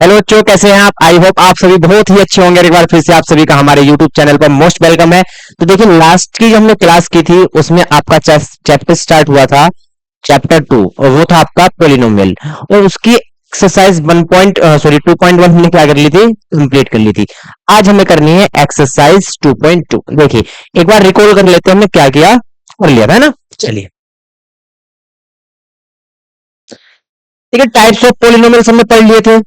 Hello बच्चों, कैसे हैं आप? आई होप आप सभी बहुत ही अच्छे होंगे। एक बार फिर से आप सभी का हमारे यूट्यूब चैनल पर मोस्ट वेलकम है। तो देखिए, लास्ट की जो हमने क्लास की थी उसमें आपका चैप्टर स्टार्ट हुआ था, चैप्टर 2, और वो था आपका पोलिनोमियल। और उसकी एक्सरसाइज 2.1 हमने क्या कर ली थी, कंप्लीट कर ली थी। आज हमें करनी है एक्सरसाइज 2.2। देखिए, एक बार रिकॉल कर लेते हैं हमने क्या किया, कर लिया था, है ना। चलिए, ठीक है। टाइप्स ऑफ पोलिनोमियल्स हमने पढ़ लिए थे।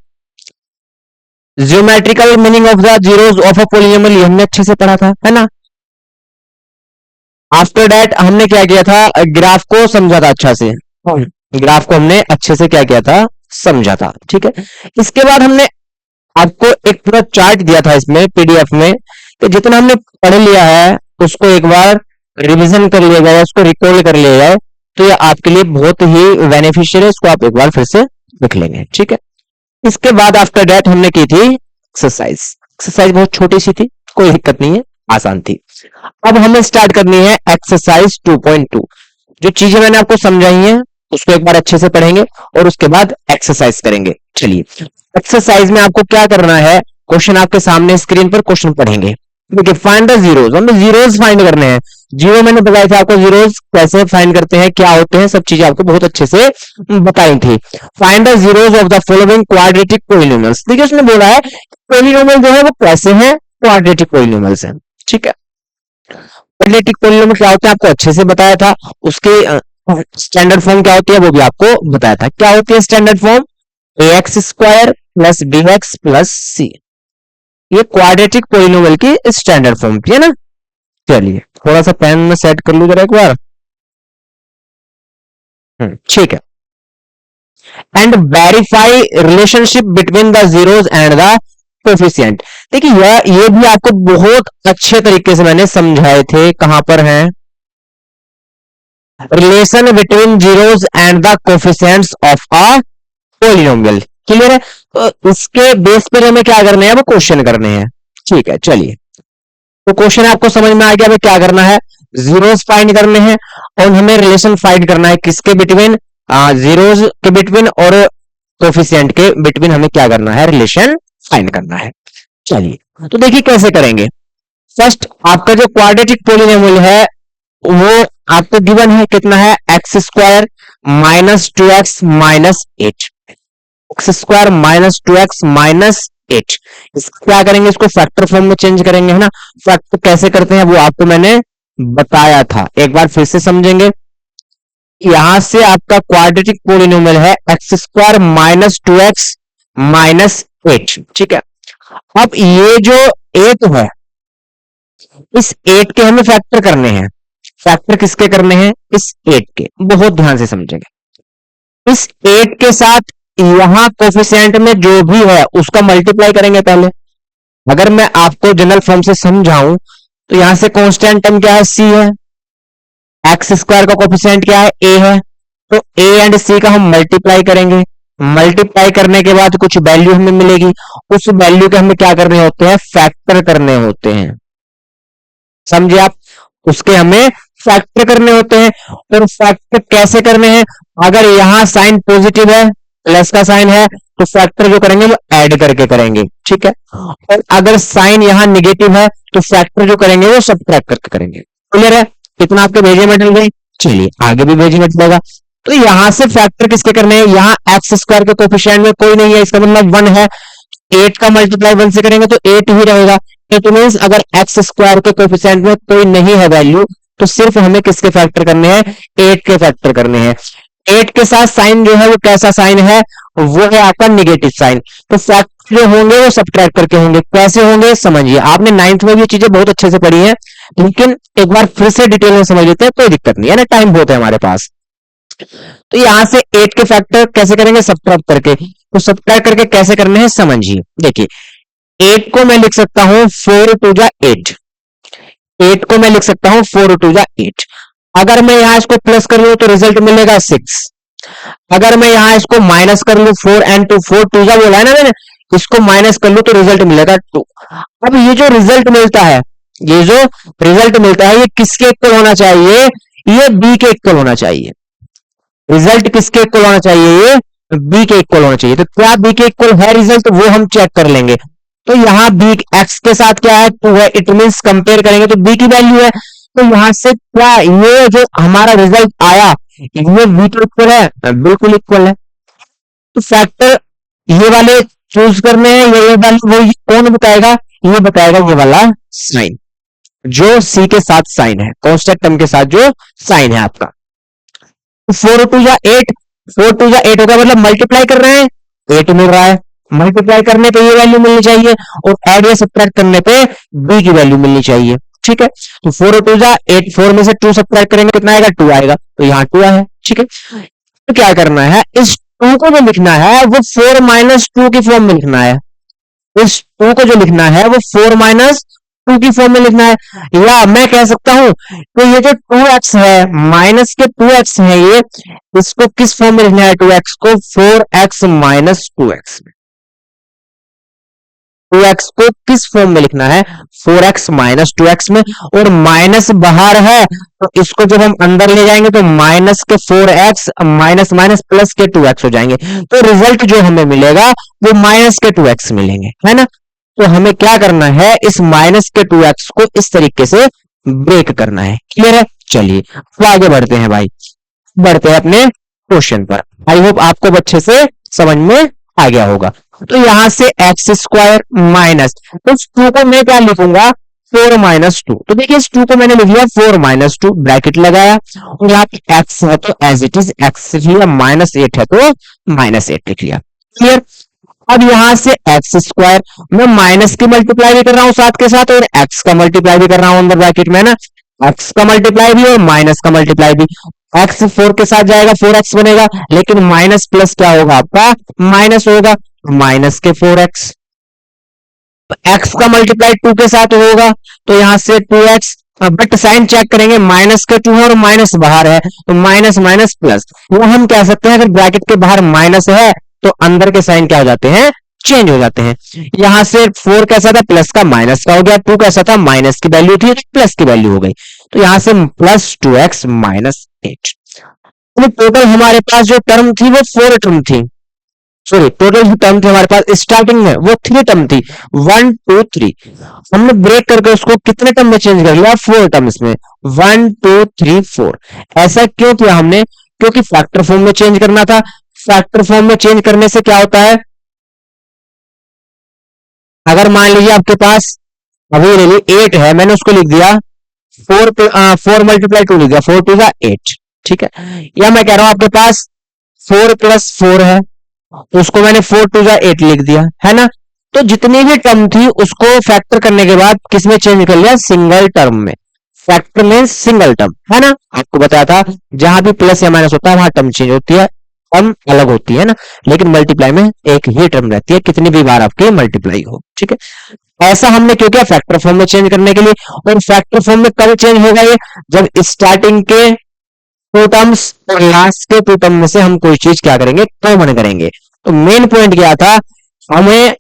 Geometrical meaning of the zeros of a polynomial ये हमने अच्छे से पढ़ा था, है ना। आफ्टर दैट हमने क्या किया था, ग्राफ को समझा था अच्छा से। ग्राफ को हमने अच्छे से क्या किया था, समझा था, ठीक है। इसके बाद हमने आपको एक पूरा चार्ट दिया था इसमें पीडीएफ में, कि जितना हमने पढ़ लिया है उसको एक बार रिवीजन कर लिया जाए, उसको रिकॉल कर लिया जाए, तो ये आपके लिए बहुत ही बेनिफिशियल है। इसको आप एक बार फिर से लिख लेंगे, ठीक है। इसके बाद आफ्टर दैट हमने की थी एक्सरसाइज। एक्सरसाइज बहुत छोटी सी थी, कोई दिक्कत नहीं है, आसान थी। अब हमें स्टार्ट करनी है एक्सरसाइज 2.2। जो चीजें मैंने आपको समझाई हैं उसको एक बार अच्छे से पढ़ेंगे और उसके बाद एक्सरसाइज करेंगे। चलिए, एक्सरसाइज में आपको क्या करना है, क्वेश्चन आपके सामने स्क्रीन पर क्वेश्चन पढ़ेंगे। देखिए, फाइंड द जीरोज, हमें जीरोज फाइंड करने हैं। जीरो मैंने बताया था आपको, जीरोज कैसे फाइंड करते हैं, क्या होते हैं, सब चीजें आपको बहुत अच्छे से बताई थी। Find the zeros of the following quadratic polynomials. देखिए, उसने बोला है पोलिनोमियल जो है वो कैसे हैं, क्वाड्रेटिक पोलिनोमियल्स हैं, ठीक है। क्वाड्रेटिक पोलिनोमियल क्या होते हैं आपको अच्छे से बताया था। उसके स्टैंडर्ड फॉर्म क्या होती है वो भी आपको बताया था। क्या होती है standard form? A x square plus b x plus c. ये क्वाड्रेटिक पोलिनोमियल की स्टैंडर्ड फॉर्म थी, है ना। चलिए, थोड़ा सा पेन में सेट कर लू जरा एक बार। ठीक है। And verify relationship between the zeros and the coefficient. देखिए, ये भी आपको बहुत अच्छे तरीके से मैंने समझाए थे। कहां पर हैं? Relation between zeros and the coefficients of a polynomial. Clear है? तो इसके बेस पर हमें क्या करने हैं, वो क्वेश्चन करने हैं, ठीक है। चलिए, तो क्वेश्चन आपको समझ में आ गया हमें क्या करना है, जीरोस फाइंड करने हैं और हमें रिलेशन फाइंड करना है किसके बिटवीन, जीरोस के बिटवीन और कोफिशिएंट के बिटवीन हमें क्या करना है, रिलेशन फाइंड करना है। चलिए, तो देखिए कैसे करेंगे। फर्स्ट, आपका जो क्वाड्रेटिक पोलिनोमियल है वो आपको गिवन है, कितना है, x square minus 2x minus 8। X square minus 2x minus 8। इसको क्या करेंगे, इसको फैक्टर फॉर्म में चेंज करेंगे, है ना। फैक्टर कैसे करते हैं वो आपको मैंने बताया था, एक बार फिर से समझेंगे। यहां से आपका क्वाड्रेटिक पोलिनोमियल है x square minus 2x minus 8, ठीक है। अब ये जो 8 है, इस 8 के हमें फैक्टर करने हैं। फैक्टर किसके करने हैं, इस 8 के। बहुत ध्यान से समझेंगे। इस 8 के साथ यहां कोफिशिएंट में जो भी है उसका मल्टीप्लाई करेंगे पहले। अगर मैं आपको जनरल फॉर्म से समझाऊं तो यहां से कांस्टेंट टर्म क्या है, सी है। एक्स स्क्वायर का कोफिशिएंट क्या है, ए है। तो ए एंड सी का हम मल्टीप्लाई करेंगे। मल्टीप्लाई करने के बाद कुछ वैल्यू हमें मिलेगी। उस वैल्यू के हमें क्या करने होते हैं, फैक्टर करने होते हैं। समझे आप? उसके हमें फैक्टर करने होते हैं। और फैक्टर कैसे करने हैं, अगर यहां साइन पॉजिटिव है, प्लस का साइन है, तो फैक्टर जो करेंगे वो ऐड करके करेंगे, ठीक है। और अगर साइन यहां निगेटिव है तो फैक्टर जो करेंगे वो सब्ट्रैक्ट करके करेंगे। क्लियर है? इतना आपके भेजे में डल गई। चलिए, आगे भी भेजे में डलेगा। तो यहां से फैक्टर किसके करने हैं, यहां एक्स स्क्वायर के कोफिशिएंट में कोई नहीं है, इसका मतलब 1 है। 8 का मल्टीप्लाई 1 से करेंगे तो 8 ही रहेगा। इट मींस अगर एक्स स्क्वायर के कोफिशिएंट में कोई नहीं है वैल्यू, तो सिर्फ हमें किसके फैक्टर करने हैं, 8 के फैक्टर करने हैं। 8 के साथ साइन जो है वो कैसा साइन है, वो है आपका निगेटिव साइन। तो फैक्टर जो होंगे वो सब्ट्रैक्ट करके होंगे। कैसे होंगे समझिए, आपने 9th में भी ये चीजें बहुत अच्छे से पढ़ी है, लेकिन एक बार फिर से डिटेल में समझ लेते हैं, कोई दिक्कत नहीं है ना, टाइम बहुत है हमारे पास। तो यहां से 8 के फैक्टर कैसे करेंगे, सब्ट्रैक्ट करके। तो सब्ट्रैक्ट करके कैसे करने हैं समझिए। देखिए, 8 को मैं लिख सकता हूं 4 टू जा 8। 8 को मैं लिख सकता हूं 4 टू जा 8। अगर मैं यहां इसको प्लस कर लूं तो रिजल्ट मिलेगा 6। अगर मैं यहां इसको माइनस कर लूं, 4 एंड 2, 4 टू जा बोला है ना मैंने, इसको माइनस कर लूं तो रिजल्ट मिलेगा 2। अब ये जो रिजल्ट मिलता है, ये जो रिजल्ट मिलता है, ये किसके इक्वल होना चाहिए, ये बी के इक्वल होना चाहिए। रिजल्ट किसके इक्वल होना चाहिए, ये बी के इक्वल होना चाहिए। तो क्या बी के इक्वल है रिजल्ट, वो हम चेक कर लेंगे। तो यहाँ बी एक्स के साथ क्या है, 2 है, इट मींस कंपेयर करेंगे तो बी की वैल्यू है। तो यहाँ से क्या ये जो हमारा रिजल्ट आया ये बी के इक्वल है, बिल्कुल इक्वल है। तो फैक्टर ये वाले चूज करने हैं, ये वाले वो कौन बताएगा, ये बताएगा ये वाला साइन, जो सी के साथ साइन है, कांस्टेंट टर्म के साथ जो साइन है आपका। 4 टू 8, 4 टू 8 होगा, मतलब मल्टीप्लाई कर रहे हैं 8 मिल रहा है, मल्टीप्लाई करने पे ये वैल्यू मिलनी चाहिए और ऐड या सब्ट्रैक्ट करने पे बी की वैल्यू मिलनी चाहिए। ठीक है, तो 4 टू 8, 4 में से 2 सब्ट्रैक्ट करेंगे कितना आएगा, 2 आएगा, तो यहाँ 2 है। ठीक है, तो क्या करना है, इस 2 को जो लिखना है वो 4 माइनस 2 की फॉर्म में लिखना है। इस 2 को जो लिखना है वो 4 माइनस 2 की फॉर्म में लिखना है। या मैं कह सकता हूं तो ये जो 2x है, माइनस के 2x है, ये इसको किस फॉर्म में लिखना है, 2x को 4x माइनस 2x में। 2x को किस फॉर्म में लिखना है, 4x माइनस 2x में, और माइनस बाहर है तो इसको जब हम अंदर ले जाएंगे तो माइनस के 4x माइनस माइनस प्लस के 2x हो जाएंगे। तो रिजल्ट जो हमें मिलेगा वो माइनस के 2x मिलेंगे, है ना। तो हमें क्या करना है, इस माइनस के 2x को इस तरीके से ब्रेक करना है। क्लियर है, चलिए तो आगे बढ़ते हैं भाई, बढ़ते हैं अपने क्वेश्चन पर। आई होप आपको अच्छे से समझ में आ गया होगा। तो यहां से एक्स स्क्वायर माइनस, तो 2 को मैं क्या लिखूंगा, 4 माइनस 2। तो देखिए इस 2 को मैंने लिख लिया 4 माइनस 2, ब्रैकेट लगाया, और यहाँ पे एक्स है तो एज इट इज एक्स लिख लिया, माइनस 8 है तो माइनस 8 लिख लिया। क्लियर। अब यहां से एक्स स्क्वायर, मैं माइनस की मल्टीप्लाई भी कर रहा हूं साथ के साथ, और एक्स का मल्टीप्लाई भी कर रहा हूं अंदर ब्रैकेट में ना, एक्स का मल्टीप्लाई भी और माइनस का मल्टीप्लाई भी। एक्स 4 के साथ जाएगा 4x बनेगा, लेकिन माइनस प्लस क्या होगा आपका, माइनस होगा, माइनस के 4x। एक्स का मल्टीप्लाई 2 के साथ होगा तो यहां से 2x, बट साइन चेक करेंगे, माइनस के 2 है और माइनस बाहर है तो माइनस माइनस प्लस। वो हम कह सकते हैं अगर ब्रैकेट के बाहर माइनस है तो अंदर के साइन क्या हो जाते हैं, चेंज हो जाते हैं। यहां से 4 कैसा था, प्लस का माइनस का हो गया, 2 कैसा था, माइनस की वैल्यू थी प्लस की वैल्यू हो गई, तो यहां से प्लस 2x माइनस 8। तो टोटल हमारे पास जो टर्म थी वो 4 टर्म थी, सॉरी टोटल जो टर्म थी हमारे पास स्टार्टिंग में वो 3 टर्म थी, 1 2 3। हमने ब्रेक करके उसको कितने टर्म में चेंज कर लिया, 4 टर्म्स में, 1 2 3 4। ऐसा क्यों किया हमने, क्योंकि फैक्टर फॉर्म में चेंज करना था। फैक्टर फॉर्म में चेंज करने से क्या होता है, अगर मान लीजिए आपके पास अभी ले ली 8 है, मैंने उसको लिख दिया 4 मल्टीप्लाई 2 लिख दिया, 4 टू 8। ठीक है, या मैं कह रहा हूं आपके पास 4 प्लस 4 है तो उसको मैंने 4 टू 8 लिख दिया, है ना। तो जितनी भी टर्म थी उसको फैक्टर करने के बाद किस में चेंज कर लिया, सिंगल टर्म में। फैक्टर में सिंगल टर्म, है ना, आपको बताया था जहां भी प्लस या माइनस होता है वहां टर्म चेंज होती है, टर्म अलग होती है ना, लेकिन मल्टीप्लाई में एक ही टर्म रहती है कितनी भी बार आपकी मल्टीप्लाई हो। ठीक है, ऐसा हमने क्यों किया, फैक्टर फॉर्म में चेंज करने के लिए। और फैक्टर फॉर्म में कब चेंज होगा ये, जब स्टार्टिंग के 2 टर्म्स और लास्ट के 2 टर्म में से हम कोई चीज क्या करेंगे, कॉमन करेंगे। तो मेन पॉइंट क्या था, हमें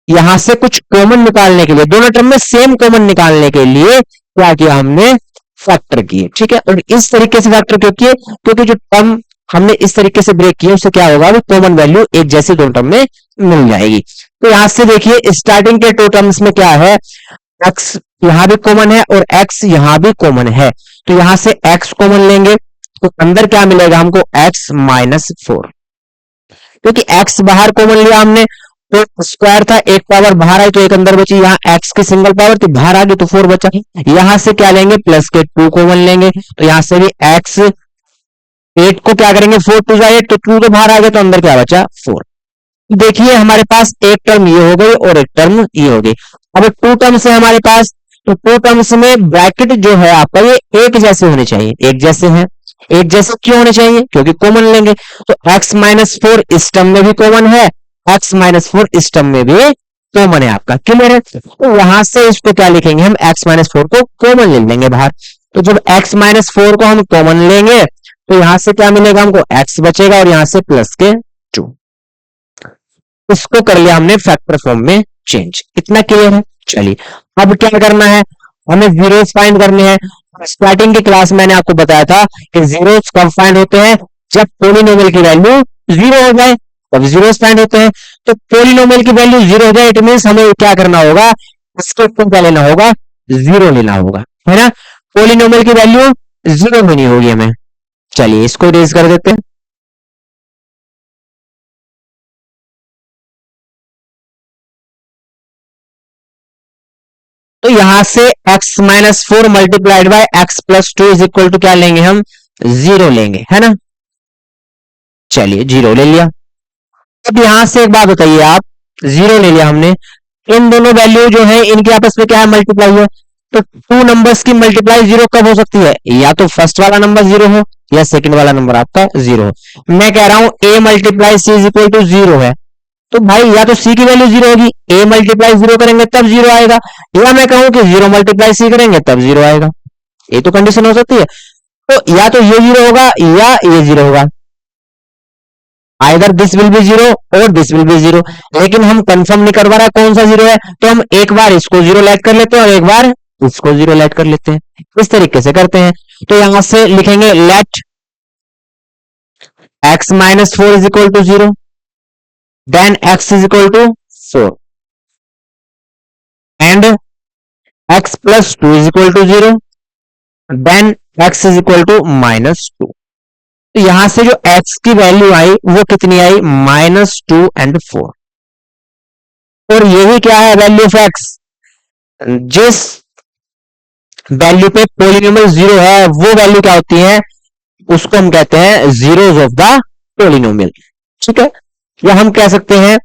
यहां से कुछ कॉमन निकालने के लिए, दोनों टर्म में सेम कॉमन निकालने के लिए क्या किया हमने, फैक्टर किए। ठीक है, और इस तरीके से फैक्टर क्यों किए, क्योंकि जो टर्म हमने इस तरीके से ब्रेक किया उससे क्या होगा, वो कॉमन वैल्यू एक जैसे दोनों टर्म में मिल जाएगी। तो यहां से देखिए स्टार्टिंग के 2 टर्म्स में क्या है, x यहां भी कॉमन है और x यहां भी कॉमन है, तो यहां से x कॉमन लेंगे तो अंदर क्या मिलेगा हमको, x माइनस 4, क्योंकि x बाहर कॉमन लिया हमने तो स्क्वायर था, एक पावर बाहर आई तो एक अंदर बची, यहाँ x की सिंगल पावर थी बाहर आ गई तो 4 बचा। यहां से क्या लेंगे, प्लस के 2 कॉमन लेंगे तो यहां से भी x 8 को क्या करेंगे, 4 टू 8, तो 2 तो बाहर आ गया तो अंदर क्या बचा, 4। देखिए हमारे पास एक टर्म ये हो गई और एक टर्म ये हो गई। अब 2 टर्म्स है हमारे पास, तो 2 टर्म्स में ब्रैकेट जो है आपका ये एक जैसे होने चाहिए, एक जैसे हैं। एक जैसे क्यों होने चाहिए, क्योंकि कॉमन लेंगे, तो x माइनस 4 इस टर्म में भी कॉमन है, x माइनस 4 इस टर्म में भी कॉमन है आपका। क्लियर है, तो यहां से इसको क्या लिखेंगे हम, x माइनस 4 को कॉमन ले लेंगे बाहर। तो जब x माइनस 4 को हम कॉमन लेंगे तो यहां से क्या मिलेगा हमको, x बचेगा और यहां से प्लस के 2। इसको कर लिया हमने फैक्टर फॉर्म में चेंज। इतना क्लियर है। चलिए अब क्या करना है, हमें जीरोस फाइंड करने हैं। स्टार्टिंग की क्लास मैंने आपको बताया था कि जीरोस कब फाइंड होते हैं, जब पॉलिनोमियल की वैल्यू जीरो हो जाए तब जीरो फाइंड होते हैं। तो पोलिनोमियल की वैल्यू जीरो हो जाए, इट मीन हमें क्या करना होगा, इसके ऊपर क्या लेना होगा, जीरो लेना होगा, है ना। पोलिनोमियल की वैल्यू जीरो में नहीं होगी हमें। चलिए इसको रेज कर देते हैं। तो यहां से x minus four multiplied by x plus two is equal to क्या लेंगे हम, जीरो लेंगे, है ना। चलिए जीरो ले लिया। अब यहां से एक बात बताइए आप, जीरो ले लिया हमने, इन दोनों वैल्यू जो है इनके आपस में क्या है, मल्टीप्लाई है। तो टू नंबर्स की मल्टीप्लाई जीरो कब हो सकती है, या तो फर्स्ट वाला नंबर जीरो हो या सेकंड वाला नंबर आपका जीरो हो। मैं कह रहा हूं a multiply C is equal to zero है, तो भाई या तो सी की वैल्यू जीरो होगी, a मल्टीप्लाई जीरो करेंगे तब जीरो आएगा, या मैं कहूं कि जीरो मल्टीप्लाई सी करेंगे तब जीरो आएगा। ये तो कंडीशन हो सकती है। तो या तो ये जीरो होगा या ये जीरो होगा, either this will be zero और दिस विल बी जीरो। लेकिन हम कंफर्म नहीं करवा रहा कौन सा जीरो है, तो हम एक बार इसको जीरो लेट कर लेते हैं और एक बार इसको जीरो लेट कर लेते हैं, इस तरीके से करते हैं। तो यहां से लिखेंगे let x minus four is equal to zero, then x is equal to four and x plus two is equal to zero, then x is equal to minus two. तो यहां से जो x की वैल्यू आई वो कितनी आई, minus two and four. और यही क्या है, वैल्यू ऑफ x। जिस वैल्यू पे पोलिनोमियल जीरो है वो वैल्यू क्या होती है, उसको हम कहते हैं जीरोस ऑफ द पोलिनोमियल। ठीक है, या हम कह सकते हैं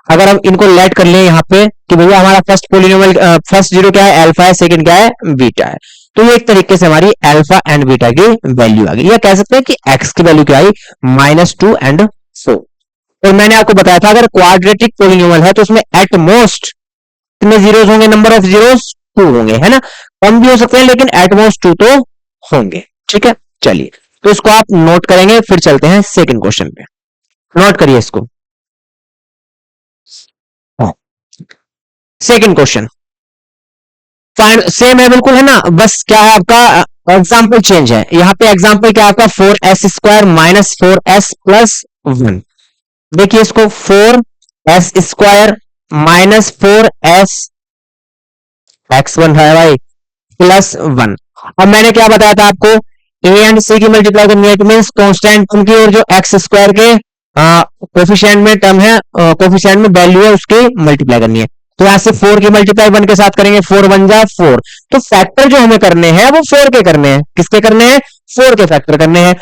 अगर हम इनको लेट कर ले यहाँ पे कि भैया हमारा फर्स्ट पोलिनोमियल, फर्स्ट जीरो क्या है, अल्फा है, सेकंड क्या है, बीटा है। तो ये एक तरीके से हमारी अल्फा एंड बीटा की वैल्यू आ गई, या कह सकते हैं कि एक्स की वैल्यू क्या आई, माइनस टू एंड फोर। और मैंने आपको बताया था अगर क्वाड्रेटिक पोलिनोमियल है तो उसमें एट मोस्ट कितने जीरोस होंगे, नंबर ऑफ जीरोस टू होंगे, है ना। कम भी हो सकते हैं लेकिन एट मोस्ट टू तो होंगे। ठीक है, चलिए तो इसको आप नोट करेंगे, फिर चलते हैं सेकंड क्वेश्चन पे। नोट करिए इसको। सेकंड क्वेश्चन फाइंड, सेम है बिल्कुल, है ना, बस क्या है आपका एग्जाम्पल चेंज है। यहाँ पे एग्जाम्पल क्या है आपका, four S square minus four S plus one. देखिए इसको, four S square minus four S x one है भाई प्लस वन। अब मैंने क्या बताया था आपको, ए एंड सी की मल्टीप्लाई करनी है, इट मीन कॉन्स्टेंट टर्म की, और जो एक्स स्क्वायर के कोफिशिएंट में टर्म है, कोफिशिएंट में वैल्यू है, उसकी मल्टीप्लाई करनी है। तो यहां से फोर की मल्टीप्लाई वन के साथ करेंगे, फोर वन जा फोर। तो फैक्टर जो हमें करने हैं वो फोर के करने हैं, किसके करने हैं, फोर के फैक्टर करने हैं।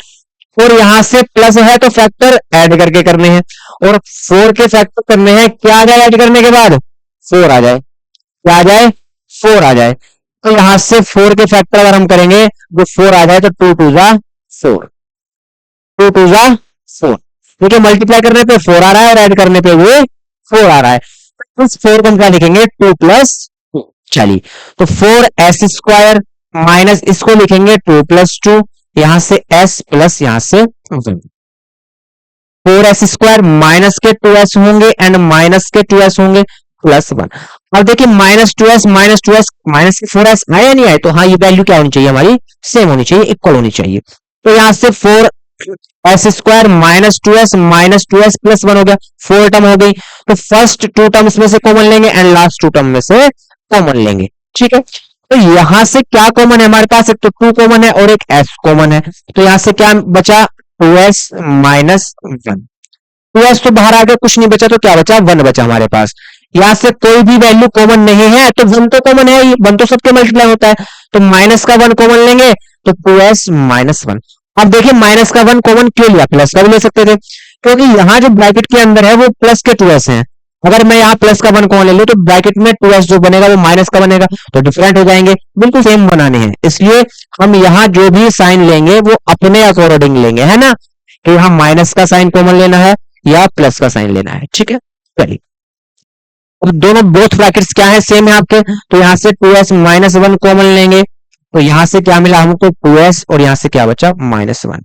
और यहां से प्लस है तो फैक्टर ऐड करके करने हैं, और फोर के फैक्टर करने हैं, क्या आ जाए ऐड करने के बाद, फोर आ जाए, क्या आ जाए, फोर आ जाए। तो यहां से फोर के फैक्टर अगर हम करेंगे जो फोर आ जाए, तो टू टू जा फोर, टू टू जा फोर। देखिए मल्टीप्लाई करने पे फोर आ रहा है और ऐड करने पे वो फोर आ रहा है। इस फोर को हम क्या लिखेंगे, टू प्लस टू। चलिए तो फोर एस स्क्वायर माइनस इसको लिखेंगे टू प्लस टू, यहां से एस प्लस यहां से one. Four S square minus के टू एस होंगे एंड माइनस के टू एस होंगे प्लस वन। अब देखिए minus two S minus two S minus के फोर एस आया नहीं आए, तो हाँ ये वैल्यू क्या होनी चाहिए हमारी, सेम होनी चाहिए, इक्वल होनी चाहिए। तो यहां से four S square minus two S plus one हो गया, फोर टर्म हो गई। तो फर्स्ट टू टर्म्स में से कॉमन लेंगे एंड लास्ट टू टर्म में से कॉमन लेंगे। ठीक है, तो यहां से क्या कॉमन है हमारे पास, एक तो टू कॉमन है और एक एस कॉमन है। तो यहां से क्या बचा, two S minus one. Two S तो बाहर आ गया, कुछ नहीं बचा, तो क्या बचा, वन बचा हमारे पास। यहां से कोई भी वैल्यू कॉमन नहीं है तो वन तो कॉमन है, वन तो सबके मल्टीप्लाई होता है। तो माइनस का वन कॉमन लेंगे तो टू एस माइनस वन। अब देखिए माइनस का वन कॉमन क्यों लिया, प्लस का भी ले सकते थे, क्योंकि यहां जो ब्रैकेट के अंदर है वो प्लस के टू एस है। अगर मैं यहाँ प्लस का वन कॉमन ले लूं तो ब्रैकेट में टू एस जो बनेगा वो माइनस का बनेगा, तो डिफरेंट हो जाएंगे, बिल्कुल सेम बनाने हैं। इसलिए हम यहाँ जो भी साइन लेंगे वो अपने अकॉर्डिंग लेंगे, है ना, कि यहाँ माइनस का साइन कॉमन लेना है या प्लस का साइन लेना है। ठीक है, चलिए अब दोनों बोथ ब्रैकेट्स क्या है, सेम है आपके। तो यहां से two S minus one common लेंगे, तो यहां से क्या मिला हमको, टू एस, और यहां से क्या बचा, माइनस वन।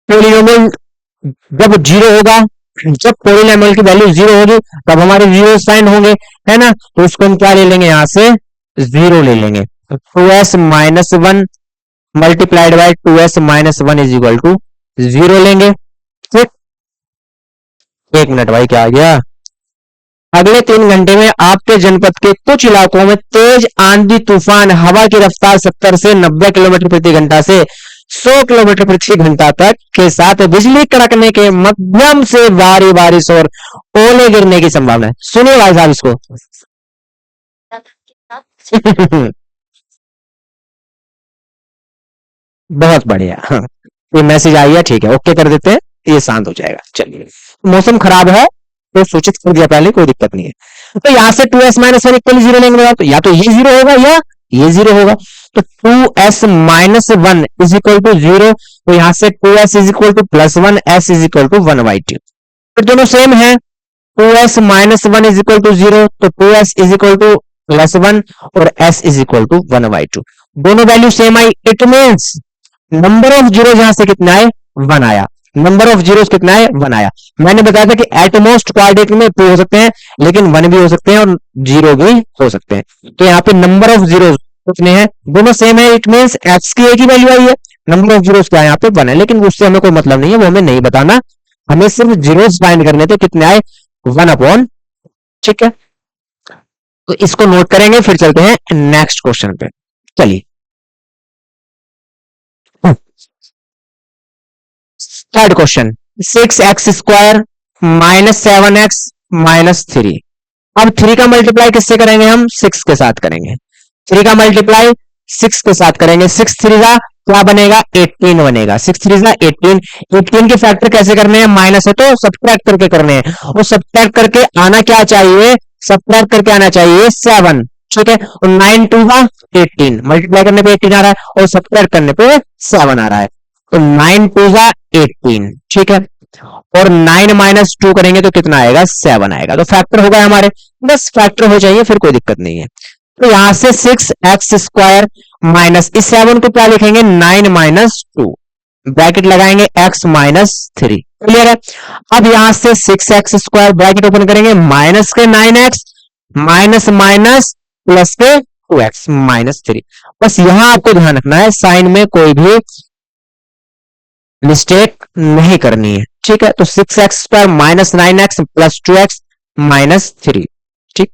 पोलिनोमियल जब जीरो होगा, जब पोलिनोमियल की वैल्यू जीरो होगी तब हमारे जीरो साइन होंगे, है ना। तो इसको हम क्या ले लेंगे, यहां से जीरो ले लेंगे। तो two S minus one multiplied by two S minus one is equal to zero लेंगे। ठीक, एक मिनट भाई, क्या आ गया? अगले 3 घंटे में आपके जनपद के कुछ इलाकों में तेज आंधी तूफान, हवा की रफ्तार 70 से 90 किलोमीटर प्रति घंटा से 100 किलोमीटर प्रति घंटा तक के साथ बिजली कड़कने के मध्यम से भारी बारिश और ओले गिरने की संभावना है। सुनिए भाई साहब इसको। बहुत बढ़िया, हाँ। ये मैसेज आई है, ठीक है, ओके कर देते हैं, ये शांत हो जाएगा। चलिए, मौसम खराब है तो सूचित कर दिया पहले, कोई दिक्कत नहीं है। तो यहां से 2s माइनस वन इक्वल 0 लेंगे, तो या तो ये 0 होगा या ये 0 होगा। तो 2s minus one is equal to 0, तो यहां से 2s is equal to plus 1, s is equal to 1/2। फिर दोनों सेम है, 2s minus one is equal to 0, तो 2s is equal to plus 1 और s इज इक्वल टू 1/2। दोनों value same आई, it means number of zero यहां से कितना है? 1 आया। नंबर ऑफ जीरो कितना है? 1 आया। मैंने बताया था कि एटमोस्ट क्वाड्रेटिक में 2 हो सकते हैं, लेकिन 1 भी हो सकते हैं और 0 भी हो सकते हैं। तो यहाँ पे नंबर ऑफ जीरो कितने हैं? दोनों सेम है, इट मीन्स एक्स की एक ही वैल्यू आई है। नंबर ऑफ जीरो क्या है? यहाँ पे 1 है, लेकिन उससे हमें कोई मतलब नहीं है, वो हमें नहीं बताना, हमें सिर्फ जीरोस फाइंड करने थे। कितने आए? 1/, ठीक है। तो इसको नोट करेंगे, फिर चलते हैं नेक्स्ट क्वेश्चन पे। चलिए, third question, 6x² minus 7x minus 3। अब 3 का मल्टीप्लाई किससे करेंगे? हम 6 के साथ करेंगे। 3 का मल्टीप्लाई 6 के साथ करेंगे। 6 3 का क्या बनेगा? 18 बनेगा। 6 3 का 18। 18 के फैक्टर कैसे करने हैं? माइनस है तो सब्ट्रैक्ट करके करने हैं, और सब्ट्रैक्ट करके आना क्या चाहिए? सब्ट्रैक्ट करके आना चाहिए 7, ठीक है। और 9 2 का 18, मल्टीप्लाई करने पे 18 आ रहा है और सब्ट्रैक्ट करने पे 7 आ रहा है, तो 9 2 का 18, ठीक है। और 9 माइनस 2 करेंगे तो कितना आएगा? 7 आएगा। तो फैक्टर होगा हमारे, बस फैक्टर हो जाइए, फिर कोई दिक्कत नहीं है। तो यहां से 6x² माइनस इस 7 को क्या लिखेंगे? 9 माइनस 2, ब्रैकेट लगाएंगे x माइनस 3, क्लियर है। अब यहां से 6x² ब्रैकेट ओपन करेंगे, माइनस के 9x माइनस माइनस प्लस के 2x माइनस 3। बस यहां आपको ध्यान रखना है, साइन में कोई भी मिस्टेक नहीं करनी है, ठीक है। तो 6x² minus 9x plus 2x minus 3, ठीक।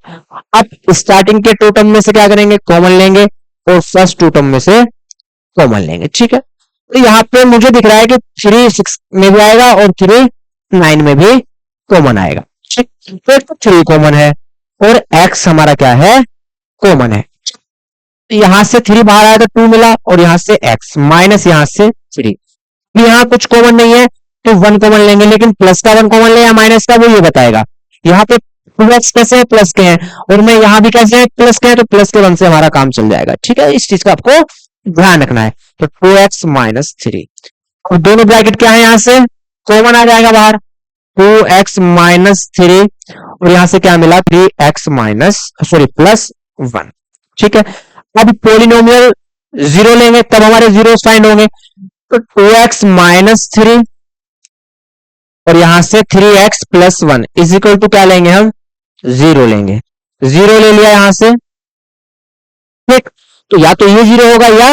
अब स्टार्टिंग के टू टर्म में से क्या करेंगे? कॉमन लेंगे, और फर्स्ट टू टर्म में से कॉमन लेंगे, ठीक है। तो यहां पे मुझे दिख रहा है कि 3 6 में भी आएगा और 3 9 में भी कॉमन आएगा, ठीक। तो 3 कॉमन है और x हमारा क्या है? कॉमन है। तो यहां से 3 बाहर आया तो 2 मिला, और यहां से x माइनस यहां से 3। यहां कुछ कॉमन नहीं है तो 1 कॉमन लेंगे, लेकिन प्लस का 1 कॉमन ले या माइनस का, वो ये बताएगा। यहाँ पे 2x कैसे है? प्लस के हैं, और मैं यहां भी कैसे है? प्लस के हैं, तो प्लस के 1 से हमारा काम चल जाएगा, ठीक है। इस चीज का आपको ध्यान रखना है। तो 2x माइनस 3, और दोनों ब्रैकेट क्या है? यहां से कॉमन आ जाएगा बाहर, 2x माइनस 3, और यहां से क्या मिला? 3x माइनस सॉरी प्लस 1, ठीक है। अब पोलिनोमियल 0 लेंगे तब हमारे जीरो फाइंड होंगे। तो 2x माइनस 3 और यहां से 3x plus 1 is equal to क्या लेंगे? हम 0 लेंगे। 0 ले लिया यहां से, ठीक। तो या तो ये 0 होगा या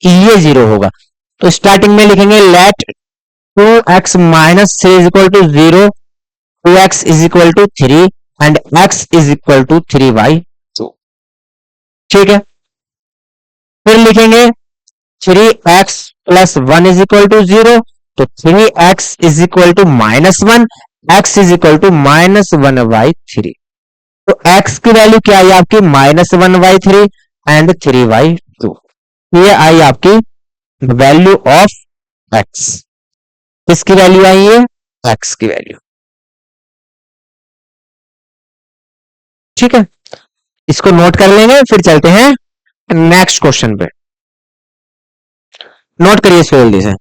ये 0 होगा। तो स्टार्टिंग में लिखेंगे let 2x minus 3 is equal to 0, 2x is equal to 3 and x is equal to 3/2, ठीक है। फिर लिखेंगे 3x plus 1 is equal to 0, तो 3x is equal to minus 1, x is equal to minus 1/3। तो x की value क्या आई आपकी? Minus 1/3 and 3/2। ये आई आपकी वैल्यू ऑफ x। किसकी वैल्यू आई है? x की वैल्यू, ठीक है। इसको नोट कर लेंगे, फिर चलते हैं नेक्स्ट क्वेश्चन पे। नोट करिए इसको जल्दी से,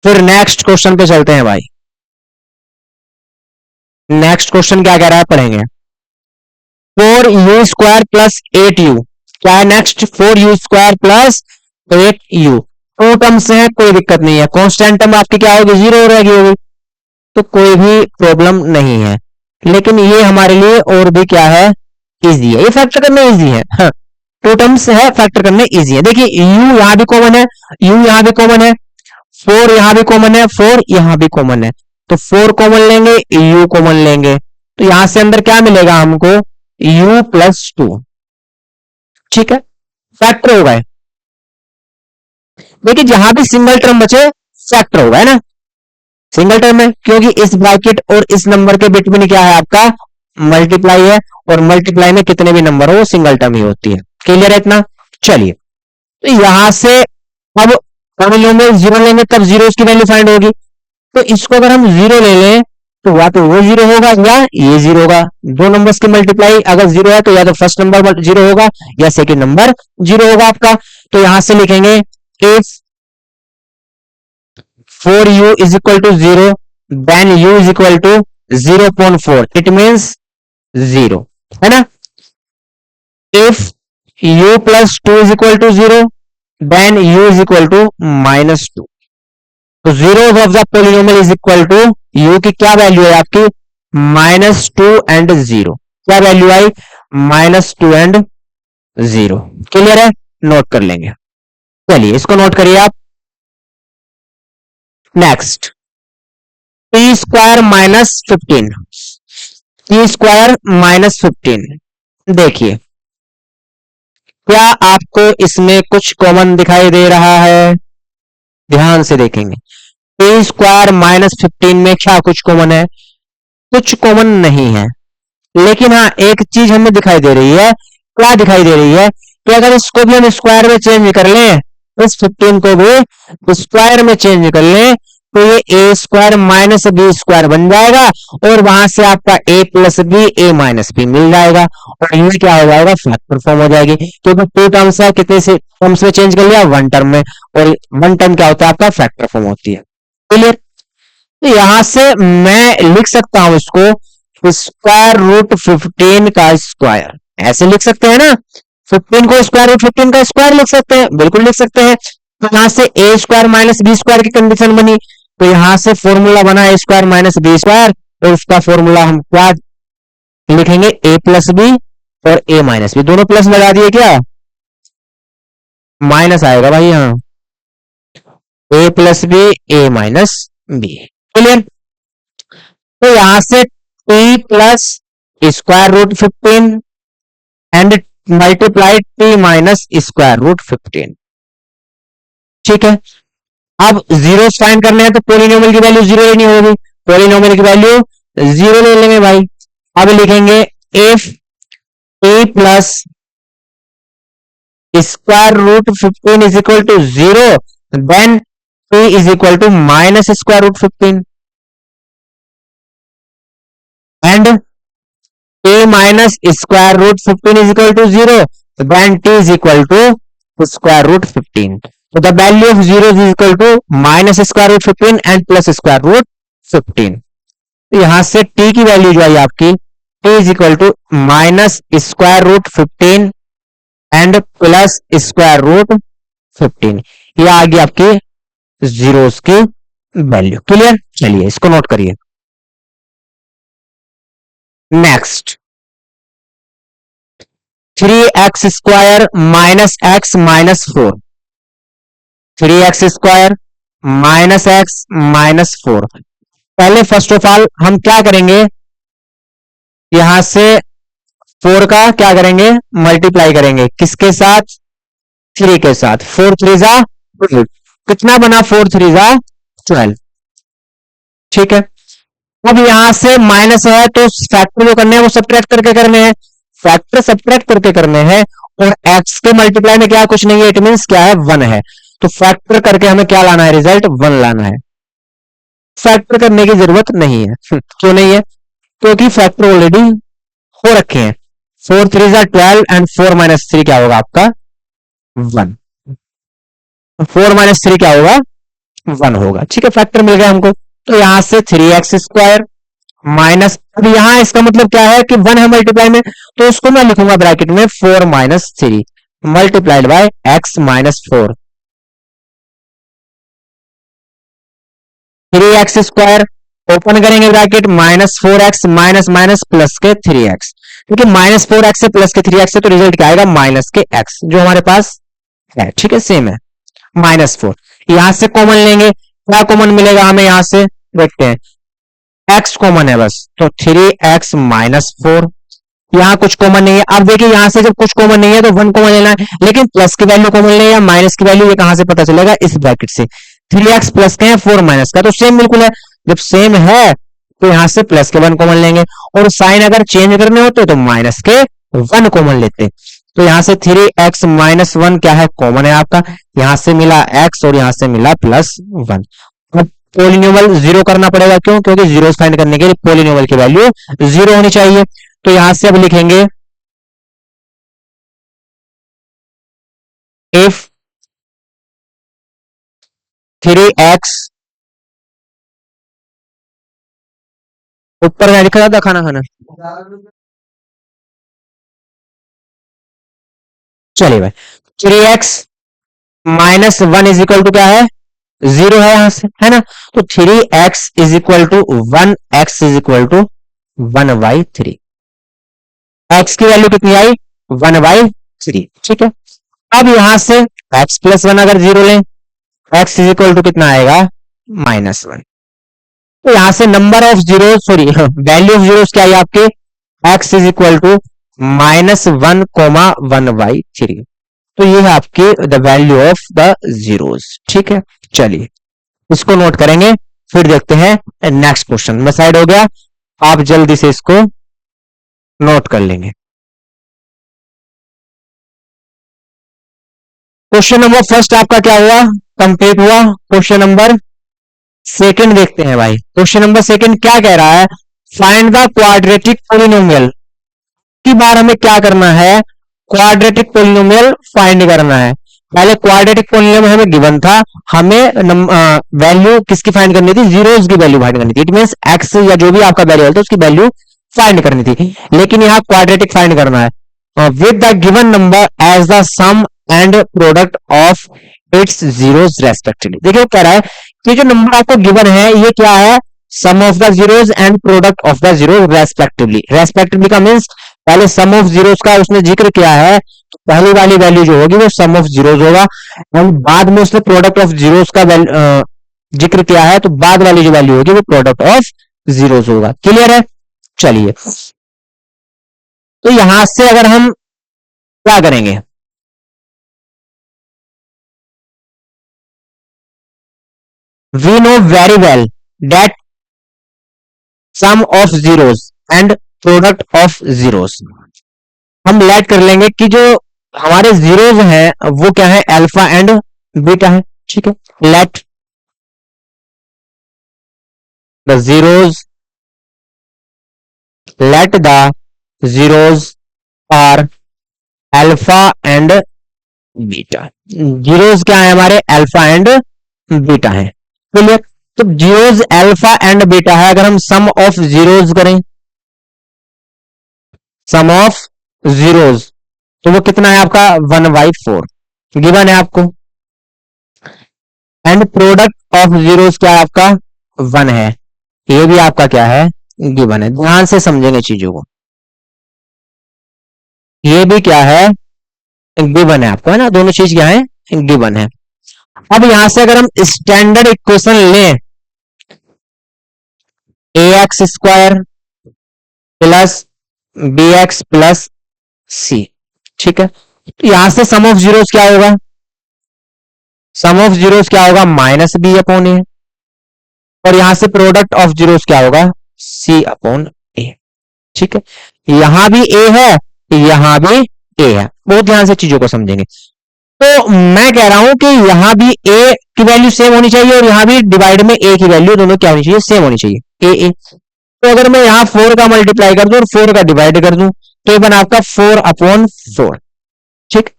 फिर नेक्स्ट क्वेश्चन पे चलते हैं भाई। नेक्स्ट क्वेश्चन क्या कह रहा है? पढ़ेंगे। 4u² प्लस 8u, क्या है next? 4u² plus 8u। To terms है, कोई दिक्कत नहीं है। कांस्टेंट टर्म आपकी क्या होगी? 0 होगी, तो कोई भी प्रॉब्लम नहीं है। लेकिन ये हमारे लिए और भी क्या है? इजी है, ये फैक्टर करना इजी है। हाँ, टू टर्म्स है, फैक्टर करने इजी है। देखिए u यहां भी कॉमन है, u यहां भी कॉमन है, 4 यहां भी कॉमन है, 4 यहां भी कॉमन है। तो 4 कॉमन लेंगे, u कॉमन लेंगे, तो यहां से अंदर क्या मिलेगा हमको, u प्लस 2। ठीक है, फैक्टर होगा। देखिए जहां भी सिंगल टर्म बचे फैक्टर होगा, है ना, सिंगल टर्म है, क्योंकि इस ब्रैकेट और इस नंबर के बिटवीन क्या है आपका, मल्टीप्लाई है, और मल्टीप्लाई में कितने भी नंबर हो वो सिंगल टर्म ही होती है। क्लियर है इतना। चलिए, तो यहां से अब पॉलिनोमियल जीरो लेंगे तब जीरो की वैल्यू फाइंड होगी, तो इसको अगर हम जीरो ले लें तो या तो वो जीरो होगा या ये जीरो होगा। दो नंबर्स की मल्टीप्लाई अगर जीरो है तो या तो फर्स्ट नंबर जीरो होगा या सेकंड नंबर जीरो होगा आपका। तो यहां से लिखेंगे if 4u is equal to 0 then u is equal to 0.4, it means 0, है ना। if u plus 2 is equal to 0 then u is equal to -2। तो zeros of the polynomial is equal to u की क्या value है आपकी, -2 and 0। क्या value I, -2 and 0। Clear है, note कर लेंगे। चलिए इसको नोट करिए आप। Next, T square -15, T square -15। देखिए क्या आपको इसमें कुछ कॉमन दिखाई दे रहा है, ध्यान से देखेंगे। टी स्क्वायर -15 में क्या कुछ कॉमन है, कुछ कॉमन नहीं है, लेकिन हाँ एक चीज हमें दिखाई दे रही है। क्या दिखाई दे रही है कि अगर इसको भी हम स्क्वायर में चेंज कर लें, इस 15 को भी स्क्वायर में चेंज कर लें, तो ये ए स्क्वायर माइनस बी स्क्वायर बन जाएगा, और वहां से आपका ए plus B A minus B मिल जाएगा, और ये क्या हो जाएगा, फैक्टर फॉर्म हो जाएगी, क्योंकि टू टर्म्स है, कितने से टर्म्स में चेंज कर लिया, वन टर्म में, और वन टर्म क्या होता है आपका, फैक्टर फॉर्म होती है। क्लियर। तो यहां से मैं लिख सकता हूं इसको स्क्वायर रूट 15 का स्क्वायर, ऐसे लिख सकते हैं ना, 15 को स्क्वायर रूट 15 का स्क्वायर लिख सकते हैं, बिल्कुल लिख सकते हैं। तो यहां से ए स्क्वायर माइनस बी स्क्वायर की कंडीशन बनी, तो यहां से फॉर्मूला बना ए स्क्वायर माइनस बी स्क्वायर, और उसका फॉर्मूला हम क्या लिखेंगे, ए प्लस बी और ए माइनस बी, दोनों प्लस लगा दिए, क्या माइनस आएगा भाई, यहाँ A plus B A minus B. Clear. तो यहां से T plus square root 15 and multiply T minus square root 15। ठीक है, अब जीरो फाइंड करने हैं तो पोलिनोमियल की वैल्यू जीरो लेनी होगी, पोलिनोमियल की वैल्यू जीरो ले लेंगे भाई। अब लिखेंगे if T plus square root 15 is equal to 0 then T is equal to minus square root 15 and T minus square root 15 is equal to 0 then t is equal to square root 15। so the value of 0 is equal to minus square root 15 and plus square root 15। तो यहां से t की value जो आई आपकी t is equal to minus square root 15 and plus square root 15, ये आ गई आपकी zeros की वैल्यू। क्लियर। चलिए इसको नोट करिए। Next, 3x square minus x minus 4, 3x square minus x minus 4। पहले फर्स्ट ऑफ ऑल हम क्या करेंगे, यहां से 4 का क्या करेंगे, मल्टीप्लाई करेंगे, किसके साथ, 3 के साथ। 4 3 जा 12, कितना बना, 4 3 जा 12। ठीक है, अब यहां से माइनस है तो फैक्टर जो करने हैं वो सब्ट्रैक्ट करके करने हैं, फैक्टर सब्ट्रैक्ट करके करने हैं, और x के मल्टीप्लाई में क्या कुछ नहीं है, इट मींस क्या है, 1 है, तो फैक्टर करके हमें क्या लाना है, रिजल्ट 1 लाना है। फैक्टर करने की जरूरत नहीं है, क्यों नहीं है, क्योंकि फैक्टर ऑलरेडी हो रखे हैं। 4 3 जा 12 एंड 4 माइनस 3 क्या होगा आपका, 1। 4 माइनस 3 क्या होगा, 1 होगा। ठीक है, फैक्टर मिल गया हमको। तो यहां से 3x स्क्वायर माइनस, अब यहां इसका मतलब क्या है कि 1 है मल्टीप्लाई में, तो इसको मैं लिखूंगा ब्रैकेट में 4 minus 3 multiplied by x minus 4। 3x square open करेंगे bracket minus 4x minus minus plus के 3x, क्योंकि माइनस 4x से प्लस के 3x से तो रिजल्ट क्या आएगा, माइनस के x जो हमारे पास है। ठीक है, सेम है -4। यहां से कॉमन लेंगे, क्या कॉमन मिलेगा हमें, यहां से देखते हैं एक्स कॉमन है बस, तो 3x-4। यहाँ कुछ कॉमन नहीं है। अब देखिए यहां से जब कुछ कॉमन नहीं है तो 1 कॉमन लेना है, लेकिन प्लस की वैल्यू कॉमन नहीं है, माइनस की वैल्यू ये कहां से पता चलेगा, इस ब्रैकेट से। 3x प्लस का है, 4 माइनस का, तो सेम बिल्कुल है। जब सेम है तो यहां से प्लस के 1 कॉमन लेंगे, और साइन अगर चेंज करने होते तो माइनस के 1 कॉमन लेते। तो यहां से 3x-1 क्या है, कॉमन है आपका। यहां से मिला x और यहां से मिला +1। अब पोलिनोमियल जीरो करना पड़ेगा, क्यों, क्योंकि जीरो फाइंड करने के लिए पोलिनोमियल की वैल्यू जीरो होनी चाहिए। तो यहां से अब लिखेंगे इफ 3x, ऊपर मैं लिखा था खाना खाना, चलिए भाई। 3x-1 इज इक्वल टू क्या है, जीरो है यहां से, है ना। तो 3x is equal to 1, x is equal to 1/3। x की वैल्यू कितनी आई, 1/3, ठीक है। अब यहां से x+1 अगर जीरो लें, x इज इक्वल टू कितना आएगा, -1। तो यहां से number of zero, sorry value of zero क्या है आपके, x इज इक्वल टू -1, 1/3। तो ये है आपके the value of the zeros, ठीक है। चलिए इसको नोट करेंगे, फिर देखते हैं नेक्स्ट क्वेश्चन में। साइड हो गया, आप जल्दी से इसको नोट कर लेंगे। क्वेश्चन नंबर फर्स्ट आपका क्या हुआ, कंप्लीट हुआ। क्वेश्चन नंबर सेकंड देखते हैं भाई। क्वेश्चन नंबर सेकंड क्या कह रहा है, फाइंड द क्वाड्रेटिक पोलिनोमियल। की बार हमें क्या करना है, क्वाड्रेटिक पोलिनोमियल फाइंड करना है। पहले क्वाड्रेटिक पोलिनोमियल हमें गिवन था, हमें वैल्यू किसकी फाइंड करनी थी, जीरोस की वैल्यू फाइंड करनी थी। इट मींस एक्स या जो भी आपका वेरिएबल था उसकी वैल्यू फाइंड करनी थी, लेकिन यहाँ क्वाड्रेटिक फाइंड करना है with the given number as the sum and product of its zeros respectively. देखिए कह रहा है कि जो नंबर आपको गिवन है ये क्या है, sum of the zeros and product of the zero respectively. Respectively का मींस पहले सम ऑफ जीरोस का उसने जिक्र किया है, तो पहली वाली वैल्यू जो होगी वो सम ऑफ जीरोस होगा, एंड बाद में उसने प्रोडक्ट ऑफ जीरोस का जिक्र किया है, तो बाद वाली जो वैल्यू होगी वो प्रोडक्ट ऑफ जीरोस होगा। क्लियर है। चलिए तो यहां से अगर हम क्या करेंगे, we know very well that sum of zeros and product of zeros. हम लेट कर लेंगे कि जो हमारे जीरोस हैं वो क्या है, अल्फा एंड बीटा है, ठीक है। Let the zeros, let the zeros are alpha and beta. Zeros क्या है हमारे, अल्फा एंड बीटा है, क्लियर। तो जीरोस अल्फा एंड बीटा है, अगर हम सम ऑफ जीरोस करें, सम ऑफ जीरोस, तो वो कितना है आपका 1/4 गिवन है आपको, एंड प्रोडक्ट ऑफ जीरोस क्या है आपका 1 है, ये भी आपका क्या है, गिवन है। ध्यान से समझेंगे चीजों को, ये भी क्या है, गिवन है आपको, है ना, दोनों चीज क्या है, गिवन है। अब यहां से अगर हम स्टैंडर्ड इक्वेशन लें, ax² प्लस bx प्लस सी, ठीक है। तो यहां से सम ऑफ जीरोस क्या होगा, सम ऑफ जीरोस क्या होगा, -b/a, और यहां से प्रोडक्ट ऑफ जीरोस क्या होगा, c/a, ठीक है। यहां भी a है, यहां भी a है, बहुत ध्यान से चीजों को समझेंगे। तो मैं कह रहा हूं कि यहां भी a की वैल्यू सेम होनी चाहिए, और यहां भी डिवाइड में a की वैल्यू दोनों क्या होनी चाहिए, सेम होनी चाहिए, a। तो अगर मैं यहां 4 का मल्टीप्लाई कर दूं और 4 का डिवाइड कर दूं, तो ये बना आपका 4/4, ठीक।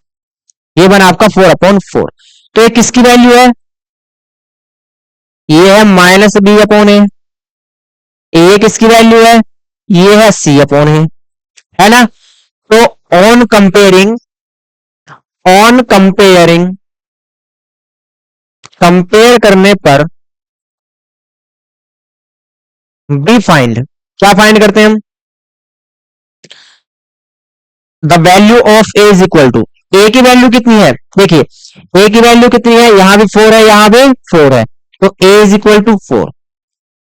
ये बना आपका 4/4। तो ये किसकी वैल्यू है, ये है -b/a। ए किसकी वैल्यू है, ये है c/a, है ना। तो on comparing, on comparing, compare करने पर बी फाइंड, क्या फाइंड करते हैं हम, the value of a is equal to, a की वैल्यू कितनी है, देखिए ए की वैल्यू कितनी है, यहां भी 4 है, यहां भी 4 है, तो ए इज इक्वल टू 4।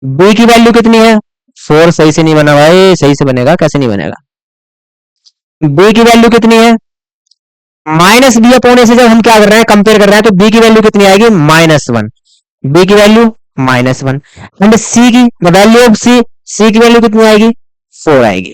बी की वैल्यू कितनी है 4, सही से नहीं बना भाई, सही से बनेगा, कैसे नहीं बनेगा। बी की वैल्यू कितनी है माइनस बी अपॉन ए से जब हम क्या कर रहे हैं कंपेयर कर रहे हैं तो बी की वैल्यू कितनी आएगी -1, बी की वैल्यू -1 एंड सी की वैल्यू ऑफ सी की वैल्यू कितनी आएगी 4 आएगी।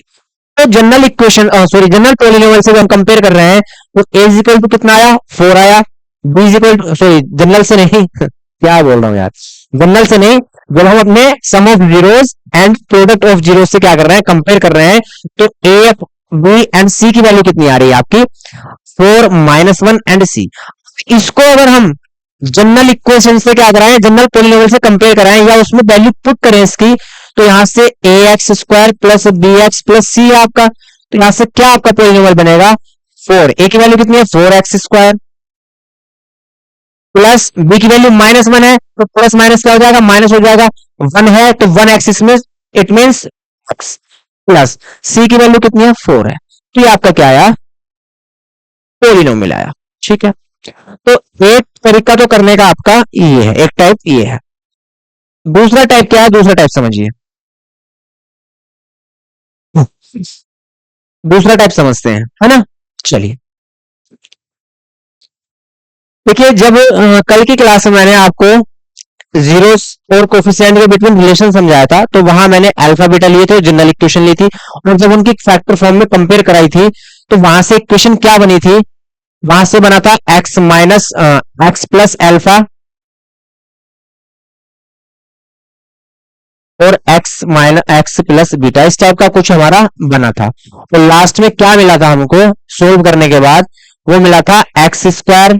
तो general equation sorry general polynomial से हम कंपेयर कर रहे हैं तो ए इज इक्वल टू कितना आया 4 आया, B is equal to sorry general से नहीं क्या बोल रहा हूं यार, जनरल से नहीं, जब हम अपने sum of zeros and product of zeros से क्या कर रहे हैं कंपेयर कर रहे हैं तो ए बी एंड सी की वैल्यू कितनी आ रही है आपकी 4 -1 एंड सी। इसको अगर हम जनरल इक्वेशन से क्या कराएं जनरल पॉलिनोमियल से कंपेयर कराएं या उसमें वैल्यू पुट करें इसकी तो यहां से a x square plus b x plus c आपका, तो यहां से क्या आपका पॉलिनोमियल बनेगा 4, ए की वैल्यू कितनी है 4x स्क्वायर प्लस बी की वैल्यू -1 है तो प्लस माइनस क्या हो जाएगा माइनस हो जाएगा, 1 है तो 1 एक्सिस में इट मींस x प्लस सी की वैल्यू कितनी है 4 है, तो ये आपका क्या आया पॉलिनोमियल आया। ठीक है, तो एक तरीका तो करने का आपका ये है, एक टाइप ये है। दूसरा टाइप क्या है, दूसरा टाइप समझिए, दूसरा टाइप समझते हैं है ना। चलिए देखिए जब कल की क्लास में मैंने आपको जीरोस और कोफिशिएंट के बिटवीन रिलेशन समझाया था तो वहां मैंने अल्फा बीटा लिए थे, जनरल इक्वेशन ली थी और जब उनकी फैक्टर फॉर्म में कंपेयर कराई थी तो वहां से इक्वेशन क्या बनी थी, वहां से बना था x minus x plus alpha और x minus x plus beta, इस टाइप का कुछ हमारा बना था। तो लास्ट में क्या मिला था हमको सोल्व करने के बाद, वो मिला था x square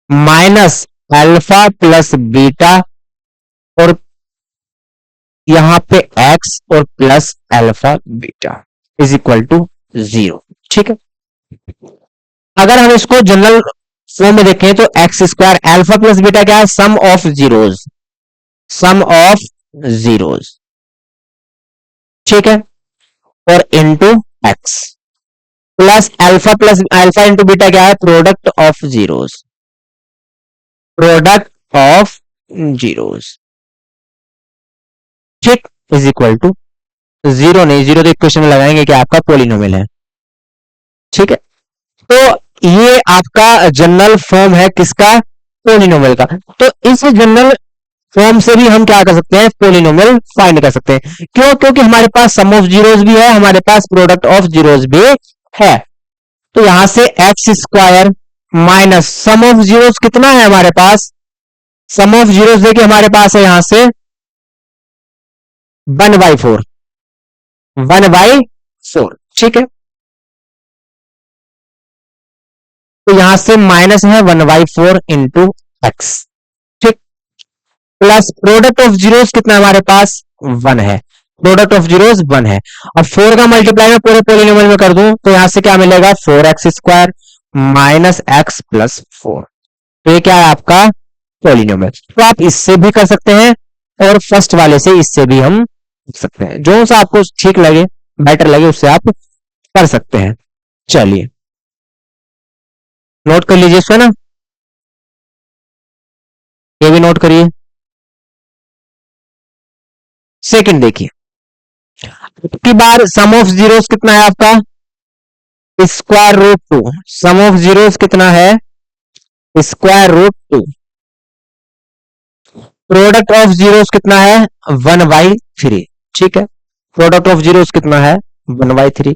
minus alpha plus beta और यहां पे x और plus alpha beta is equal to 0। ठीक है, अगर हम इसको जनरल फॉर्म में देखें तो x square alpha plus beta क्या है sum of zeros, sum of zeros. ठीक है, और into x plus alpha into beta क्या है product of zeros, product of zeros. ठीक, इज इक्वल टू 0 नहीं, 0 तो इक्वेशन में लगाएंगे कि आपका पॉलिनोमियल है। ठीक है, तो ये आपका जनरल फॉर्म है किसका पॉलिनोमियल का। तो इस जनरल फॉर्म से भी हम क्या कर सकते हैं पॉलिनोमियल फाइंड कर सकते हैं, क्यों, क्योंकि हमारे पास सम ऑफ जीरोस भी है, हमारे पास प्रोडक्ट ऑफ जीरोस भी है। तो यहां से x square minus sum of zeros कितना है हमारे पास, सम ऑफ जीरोस देखिए हमारे पास है यहां से 1/4, 1/4। ठीक है, तो यहां से माइनस है 1/4 इंटू एक्स। ठीक, प्लस प्रोडक्ट ऑफ जीरोस कितना हमारे पास 1 है, प्रोडक्ट ऑफ जीरोस 1 है। अब 4 का मल्टीप्लाई में पूरे पॉलिनोमियल में कर दूं तो यहां से क्या मिलेगा 4x square minus x plus 4, तो ये क्या है आपका पॉलिनोमियल। तो आप इससे भी कर सकते हैं और फर्स्ट वाले से इससे भी हम कर सकते हैं, जो सा आपको ठीक लगे बेटर लगे उससे आप कर सकते हैं। चलिए नोट कर लीजिए इसको ना, ये भी नोट करिए। सेकंड देखिए, की बार सम ऑफ जीरोस कितना है आपका square root 2, sum of zeros कितना है square root 2, product of zeros कितना है 1/3। ठीक है, प्रोडक्ट ऑफ जीरोस कितना है 1/3।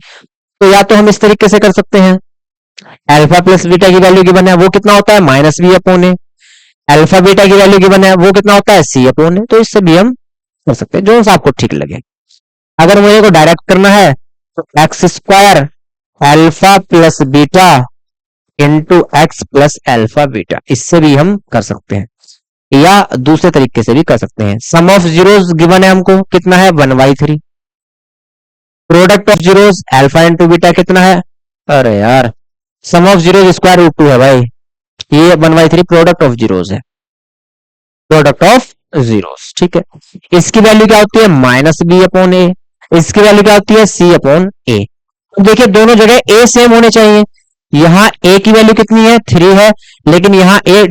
तो या तो हम इस तरीके से कर सकते हैं, अल्फा प्लस बीटा की वैल्यू गिवन है वो कितना होता है -b/a, अल्फा बीटा की वैल्यू गिवन है वो कितना होता है c/a, तो इससे भी हम कर सकते हैं जो सा आपको ठीक लगे। अगर मुझे को डायरेक्ट करना है तो x square alpha plus beta into x plus alpha beta, इससे भी हम कर सकते हैं या दूसरे तरीके से भी कर सकते हैं। सम ऑफ जीरोस गिवन है हमको कितना है 1/3, product of zeros alpha into beta कितना है, अरे यार सम ऑफ जीरोस स्क्वायर रूट 2 है भाई, ये 1/3 प्रोडक्ट ऑफ जीरोस है, प्रोडक्ट ऑफ जीरोस। ठीक है, इसकी वैल्यू क्या होती है -b/a, इसकी वैल्यू क्या होती है c/a। देखिए दोनों जगह a सेम होने चाहिए, यहां a की वैल्यू कितनी है 3 है, लेकिन यहां a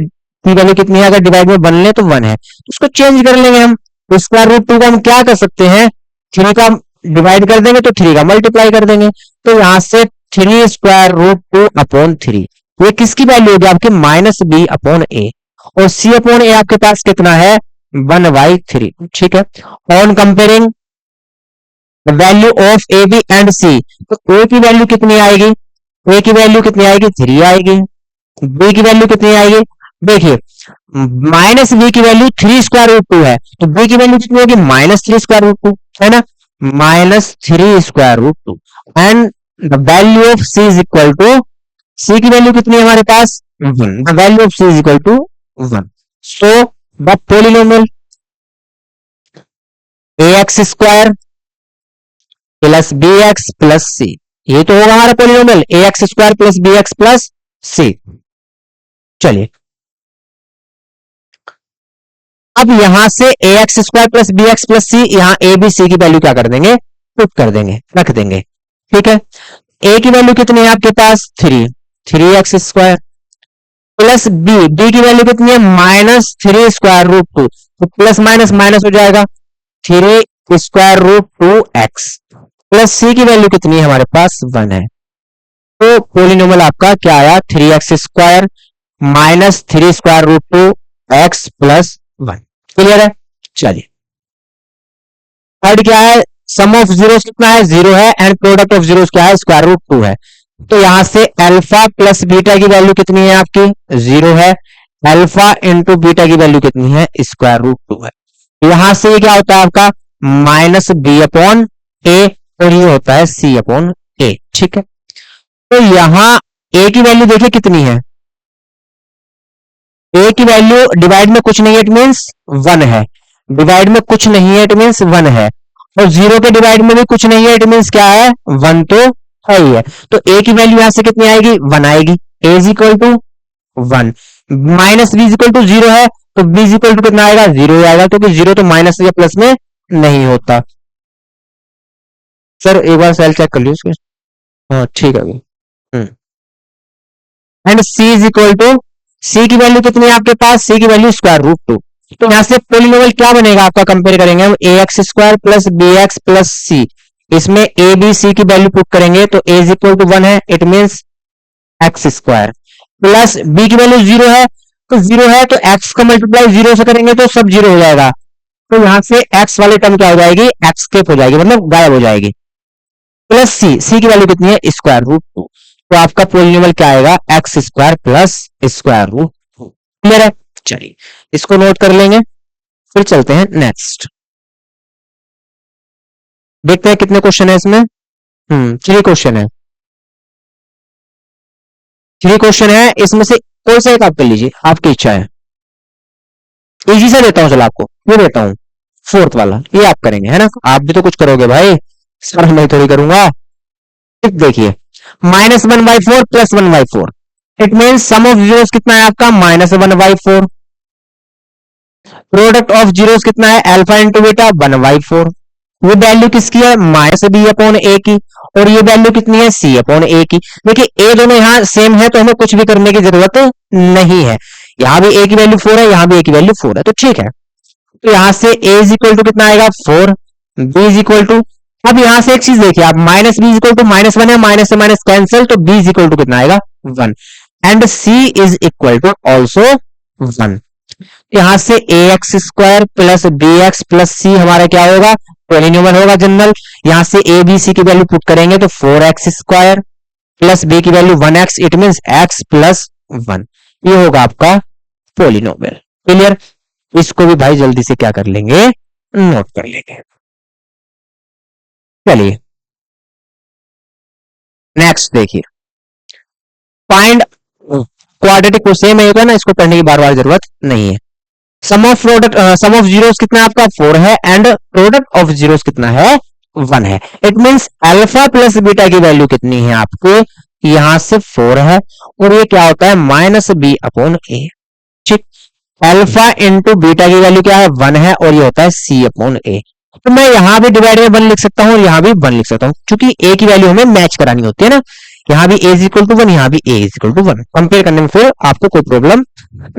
की वैल्यू कितनी है अगर डिवाइड में बन ले तो 1 है, तो उसको चेंज कर लेंगे हम, स्क्वायर रूट 2 का हम क्या कर सकते हैं, 3 का डिवाइड कर देंगे तो 3 का मल्टीप्लाई कर देंगे, तो यहां से 3 स्क्वायर रूट 2 अपॉन 3, ये किसकी वैल्यू होगी आपकी, माइनस बी अपॉन ए, और सी अपॉन ए आपके पास कितना है, 1/3। ठीक है, on comparing value of a b and c, तो ए की वैल्यू कितनी आएगी, ए की वैल्यू कितनी आएगी, 3 आएगी, बी की वैल्यू कितनी आएगी, देखिए माइनस बी की वैल्यू 3 स्क्वायर रूट 2 है, तो बी की वैल्यू कितनी होगी, -3 स्क्वायर रूट 2, है ना, -3 square root 2, and the value of c is equal to, c की वैल्यू कितनी है हमारे पास 1, the value of c is equal to 1, so the polynomial ax square plus b x plus c, ये तो होगा हमारा polynomial ax square plus b x plus c. चलिए अब यहां से ax square plus b x plus c, यहां a B C की वैल्यू क्या कर देंगे, पुट कर देंगे, रख देंगे। ठीक है, a की वैल्यू कितनी है आपके पास 3x स्क्वायर प्लस बी की वैल्यू कितनी है, -3 स्क्वायर रूट 2, तो प्लस माइनस माइनस हो जाएगा, 3 स्क्वायर रूट 2x प्लस सी की वैल्यू कितनी है हमारे पास 1 है, तो पोलिनोमियल आपका क्या आया, 3x square -3 square root 2x plus 1। Clear है। चलिए थर्ड क्या है, सम ऑफ जीरोस कितना है, 0 है, एंड प्रोडक्ट ऑफ जीरोस क्या है, स्क्वायर रूट 2 है, तो यहां से अल्फा प्लस बीटा की वैल्यू कितनी है आपकी 0 है, अल्फा इंटू बीटा की वैल्यू कितनी है, स्क्वायर रूट 2 है, यहां से ये क्या होता है आपका माइनस बी अपॉन ए, और ये होता है सी अपॉन ए। ठीक है, तो यहां ए की वैल्यू देखिए कितनी है, ए की वैल्यू डिवाइड में कुछ नहीं है, इट मींस 1 है, डिवाइड में कुछ नहीं है, इट मींस 1 है, और 0 के डिवाइड में भी कुछ नहीं है, इट मींस क्या है 1 तो है ही है, तो ए की वैल्यू यहां से कितनी आएगी 1 आएगी, a is equal to 1, minus B is equal to 0 है, तो बी इज इक्वल टू कितना आएगा 0 आएगा, क्योंकि 0 तो माइनस या प्लस में नहीं होता। सर एक बार सेल चेक कर लीजिए उसके, हाँ ठीक है, and C is equal to, c की वैल्यू कितनी है आपके पास, सी की वैल्यू स्क्वायर रूट 2, तो यहां से पॉलिनोमियल क्या बनेगा आपका, कंपेयर करेंगे हम a x square plus b x plus c, इसमें ए बी सी की वैल्यू पुट करेंगे तो ए इज इक्वल टू 1 है, it means x square plus B की वैल्यू 0 है, तो 0 है तो एक्स का मल्टीप्लाई 0 से करेंगे तो सब 0 हो जाएगा, तो यहां से एक्स वाले टर्म क्या हो जाएगी, एक्स स्केप हो जाएगी, मतलब गायब हो जाएगी, प्लस सी, सी की वैल्यू कितनी है स्क्वायर रूट 2, तो आपका पॉलिनोमियल क्या आएगा x square plus square root 2। Clear है। चलिए इसको नोट कर लेंगे, फिर चलते हैं नेक्स्ट, देखते हैं कितने क्वेश्चन है इसमें। 3 क्वेश्चन है, 3 क्वेश्चन है, इसमें से कोई सा एक आप कर लीजिए, आपकी इच्छा है, इजी से देता हूं, चलो आपको ये देता हूं, फोर्थ वाला ये आप करेंगे, है ना, आप भी तो कुछ करोगे भाई, सर मैं थोड़ी करूंगा। देखिए -1/4 plus 1/4, it mean sum of zeros कितना है आपका -1/4, प्रोडक्ट ऑफ जीरोस कितना है अल्फा इंटू बीटा 1/4, ये वैल्यू किसकी है माइनस बी अपॉन ए की, और ये वैल्यू कितनी है सी अपॉन ए की। देखिए ए दोनों यहां सेम है तो हमें कुछ भी करने की जरूरत नहीं है, यहां भी ए की वैल्यू 4 है, यहां भी ए की वैल्यू 4 है, तो ठीक है, तो यहां से ए इज इक्वल टू कितना आएगा 4, बी इज इक्वल टू, अब यहां से एक चीज देखिए आप, minus B is equal to -1 है, माइनस से माइनस कैंसिल, तो बी इज इक्वल टू कितना आएगा 1, and C is equal to also 1, यहां से a x square plus b x plus c हमारा क्या होगा पॉलिनोमियल होगा जनरल, यहां से ए बी सी की वैल्यू पुट करेंगे तो 4x स्क्वायर प्लस बी की value 1x, it means x plus 1, ये होगा आपका पॉलिनोमियल। क्लियर, इसको भी भाई जल्दी से क्या कर लेंगे, नोट कर लेंगे। चलिए नेक्स्ट देखिए, फाइंड क्वाड्रेटिक को सेम है ना, इसको पढ़ने की बार बार जरूरत नहीं है। Sum of product, sum of zeros कितना है आपका 4 है, एंड प्रोडक्ट ऑफ जीरोस कितना है 1 है, it means alpha plus beta की वैल्यू कितनी है आपके, यहां से 4 है, और ये क्या होता है माइनस बी अपॉन ए। ठीक, अल्फा इंटू बीटा की वैल्यू क्या है 1 है, और ये होता है सी अपॉन ए, तो मैं यहां भी डिवाइड में 1 लिख सकता हूं, यहां भी 1 लिख सकता हूं, क्योंकि ए की वैल्यू हमें मैच करानी होती है ना, यहां भी ए इज इक्वल टू 1, यहां भी ए इज इक्वल टू 1, कंपेयर करने में फिर आपको कोई प्रॉब्लम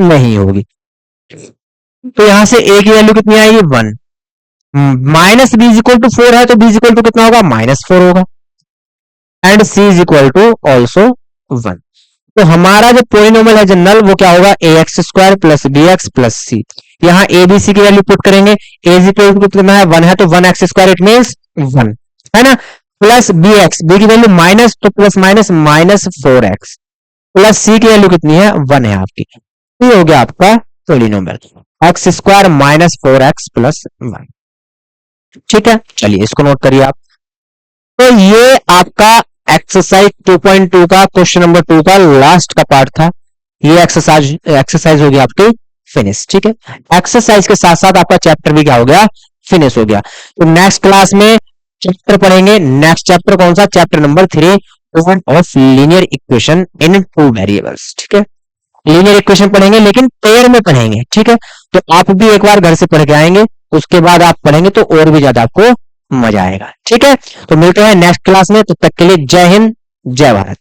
नहीं होगी। तो यहां से ए की वैल्यू कितनी आएगी 1, minus B is equal to 4 है तो बी इज इक्वल टू कितना होगा, -4 होगा, and C is equal to also 1। तो हमारा जो पोलिनोमियल है जनरल वो क्या होगा, a x square plus b x plus c. यहाँ ए बी सी की वैल्यू पुट करेंगे, ए इज इक्वल टू कितना है 1 है तो 1 एक्स स्क्वायर इट मीन्स 1 है ना, प्लस बी एक्स, बी की वैल्यू माइनस तो प्लस माइनस -4 एक्स प्लस सी की वैल्यू कितनी है 1 है आपकी। ये हो गया आपका polynomial x square -4 x plus 1। ठीक है, चलिए इसको नोट करिए आप। तो ये आपका एक्सरसाइज 2.2 का क्वेश्चन नंबर 2 का लास्ट का पार्ट था। ये एक्सरसाइज हो गया आपकी फिनिश। ठीक है, एक्सरसाइज के साथ साथ आपका चैप्टर भी क्या हो गया, फिनिश हो गया। तो नेक्स्ट क्लास में चैप्टर पढ़ेंगे, नेक्स्ट चैप्टर कौन सा, chapter number 3 of linear equation in 2 variables. ठीक है, लीनियर इक्वेशन पढ़ेंगे लेकिन पेयर में पढ़ेंगे। ठीक है, तो आप भी एक बार घर से पढ़ के आएंगे, उसके बाद आप पढ़ेंगे तो और भी ज्यादा आपको मजा आएगा। ठीक है, तो मिलते हैं नेक्स्ट क्लास में, तब तक के लिए जय हिंद जय भारत।